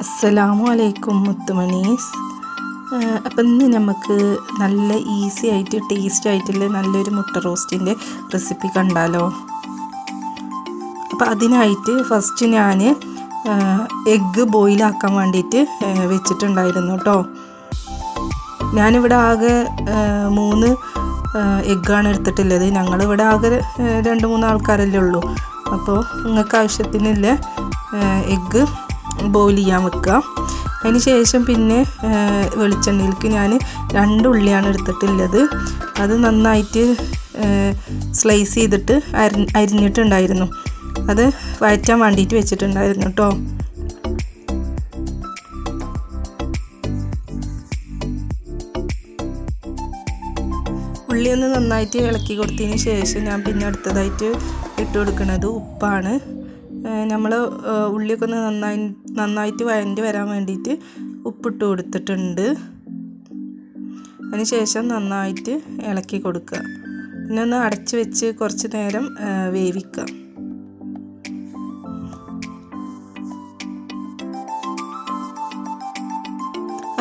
അസ്സലാമു അലൈക്കും മുത്തുമണീസ്. അപ്പം ഇന്ന് നമുക്ക് നല്ല ഈസി ആയിട്ട് ടേസ്റ്റ് ആയിട്ടുള്ള നല്ലൊരു മുട്ട റോസ്റ്റിൻ്റെ റെസിപ്പി കണ്ടാലോ. അപ്പം അതിനായിട്ട് ഫസ്റ്റ് ഞാൻ എഗ്ഗ് ബോയിലാക്കാൻ വേണ്ടിയിട്ട് വെച്ചിട്ടുണ്ടായിരുന്നു കേട്ടോ. ഞാനിവിടെ ആകെ 3 എഗ്ഗാണ് എടുത്തിട്ടുള്ളത്. ഞങ്ങളിവിടെ ആകെ 2-3 ആൾക്കാരല്ലേ ഉള്ളൂ. അപ്പോൾ നിങ്ങൾക്ക് ആവശ്യത്തിനുള്ള എഗ്ഗ് ബോയിൽ ചെയ്യാൻ വെക്കുക. അതിന് ശേഷം പിന്നെ വെളിച്ചെണ്ണയിലേക്ക് ഞാൻ 2 ഉള്ളിയാണ് എടുത്തിട്ടുള്ളത്. അത് നന്നായിട്ട് സ്ലൈസ് ചെയ്തിട്ട് അരിഞ്ഞിട്ടുണ്ടായിരുന്നു. അത് വഴറ്റാൻ വേണ്ടിയിട്ട് വെച്ചിട്ടുണ്ടായിരുന്നു കേട്ടോ. ഉള്ളി ഒന്ന് നന്നായിട്ട് ഇളക്കി കൊടുത്തതിന് ശേഷം ഞാൻ പിന്നെ അടുത്തതായിട്ട് ഇട്ട് കൊടുക്കുന്നത് ഉപ്പാണ്. നമ്മൾ ഉള്ളിയൊക്കെ ഒന്ന് നന്നായിട്ട് വഴണ്ടി വരാൻ വേണ്ടിയിട്ട് ഉപ്പിട്ട് കൊടുത്തിട്ടുണ്ട്. അതിന് ശേഷം നന്നായിട്ട് ഇളക്കി കൊടുക്കുക. പിന്നെ ഒന്ന് അടച്ച് വെച്ച് കുറച്ച് നേരം വേവിക്കുക.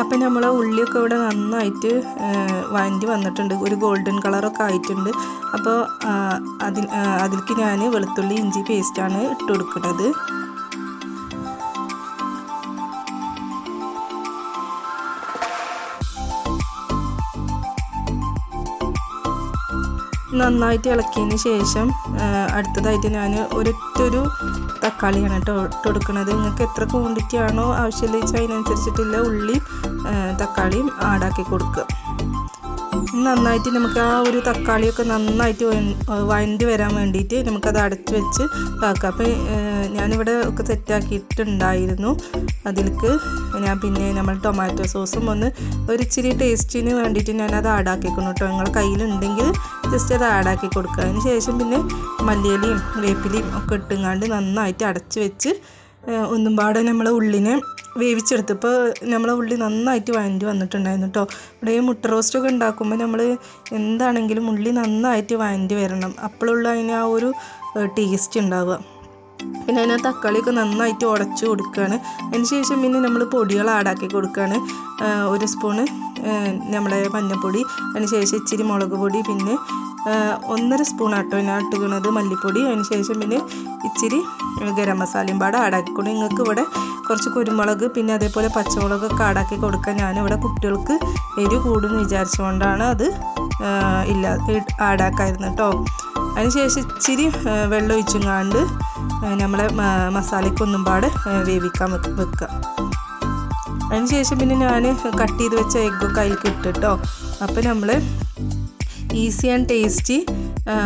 അപ്പം നമ്മൾ ഉള്ളിയൊക്കെ ഇവിടെ നന്നായിട്ട് വഴണ്ടി വന്നിട്ടുണ്ട്. ഒരു ഗോൾഡൻ കളറൊക്കെ ആയിട്ടുണ്ട്. അപ്പോൾ അതിലേക്ക് ഞാൻ വെളുത്തുള്ളി ഇഞ്ചി പേസ്റ്റാണ് ഇട്ട് കൊടുക്കുന്നത്. നന്നായിട്ട് ഇളക്കിയതിന് ശേഷം അടുത്തതായിട്ട് ഞാൻ ഒരൊറ്റൊരു തക്കാളിയാണ് കേട്ടോ ഇട്ട് കൊടുക്കുന്നത്. നിങ്ങൾക്ക് എത്ര ക്വാണ്ടിറ്റി ആണോ ആവശ്യമുള്ള വെച്ചാൽ അതിനനുസരിച്ചിട്ടുള്ള ഉള്ളിയും തക്കാളിയും ആഡാക്കി കൊടുക്കുക. നന്നായിട്ട് നമുക്ക് ആ ഒരു തക്കാളിയൊക്കെ നന്നായിട്ട് വഴണ്ടി വരാൻ വേണ്ടിയിട്ട് നമുക്കത് അടച്ച് വെച്ച് ആക്കാം. അപ്പം ഞാനിവിടെ ഒക്കെ സെറ്റാക്കിയിട്ടുണ്ടായിരുന്നു. അതിലേക്ക് ഞാൻ പിന്നെ നമ്മൾ ടൊമാറ്റോ സോസും ഒരു ഇച്ചിരി ടേസ്റ്റിന് വേണ്ടിയിട്ട് ഞാനത് ആഡാക്കിക്കണം കേട്ടോ. നിങ്ങളുടെ കയ്യിലുണ്ടെങ്കിൽ ജസ്റ്റ് അത് ആഡാക്കി കൊടുക്കുക. അതിന് ശേഷം പിന്നെ മല്ലിയിലയും വേപ്പിലയും ഒക്കെ ഇട്ടുങ്ങാണ്ട് നന്നായിട്ട് അടച്ച് വെച്ച് ഒന്നും പാടെ നമ്മളെ ഉള്ളിനെ വേവിച്ചെടുത്തപ്പോൾ നമ്മളെ ഉള്ളി നന്നായിട്ട് വഴണ്ടി വന്നിട്ടുണ്ടായിരുന്നു കേട്ടോ. ഇവിടെ ഈ മുട്ട റോസ്റ്റൊക്കെ ഉണ്ടാക്കുമ്പോൾ നമ്മൾ എന്താണെങ്കിലും ഉള്ളി നന്നായിട്ട് വഴണ്ടി വരണം. അപ്പോഴുള്ള അതിന് ആ ഒരു ടേസ്റ്റ് ഉണ്ടാവുക. പിന്നെ അതിന് തക്കാളിയൊക്കെ നന്നായിട്ട് ഉടച്ച് കൊടുക്കുകയാണ്. അതിന് ശേഷം പിന്നെ നമ്മൾ പൊടികൾ ആഡാക്കി കൊടുക്കുകയാണ്. 1 സ്പൂണ് നമ്മളെ മഞ്ഞൾപ്പൊടി, അതിന് ശേഷം ഇച്ചിരി മുളക് പൊടി, പിന്നെ 1.5 സ്പൂൺ ആട്ടോ ഞാൻ ഇട്ടുന്നത് മല്ലിപ്പൊടി. അതിന് ശേഷം പിന്നെ ഇച്ചിരി ഗരം മസാലയും പാടെ ആഡാക്കിക്കൊണ്ട് നിങ്ങൾക്ക് ഇവിടെ കുറച്ച് കുരുമുളക് പിന്നെ അതേപോലെ പച്ചമുളകൊക്കെ ആഡാക്കി കൊടുക്കാൻ ഞാനിവിടെ കുട്ടികൾക്ക് എരിവ് കൂടുമെന്ന് വിചാരിച്ചുകൊണ്ടാണ് അത് ആഡാക്കായിരുന്നു കേട്ടോ. അതിന് ശേഷം ഇച്ചിരി വെള്ളം ഒഴിച്ചുങ്ങാണ്ട് നമ്മളെ മസാലയ്ക്കൊന്നും പാടെ വേവിക്കാൻ വെക്കുക. അതിന് ശേഷം പിന്നെ ഞാൻ കട്ട് ചെയ്ത് വെച്ച എഗ്ഗൊക്കെ അതിലേക്ക് ഇട്ടിട്ടോ. അപ്പോൾ നമ്മൾ ഈസി ആൻഡ് ടേസ്റ്റി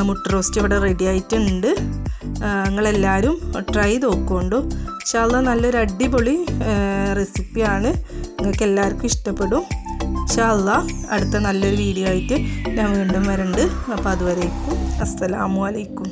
മുട്ട റോസ്റ്റ് ഇവിടെ റെഡി ആയിട്ടുണ്ട്. നിങ്ങളെല്ലാവരും ട്രൈ നോക്കുകൊണ്ടു. ഇൻഷാ അല്ലാഹ് നല്ലൊരു അടിപൊളി റെസിപ്പിയാണ്. നിങ്ങൾക്ക് എല്ലാവർക്കും ഇഷ്ടപ്പെടും. ഇൻഷാ അല്ലാഹ് അടുത്ത നല്ലൊരു വീഡിയോ ആയിട്ട് ഞാൻ വീണ്ടും വരുന്നുണ്ട്. അപ്പോൾ അതുവരേക്കും അസ്സലാമു അലൈക്കും.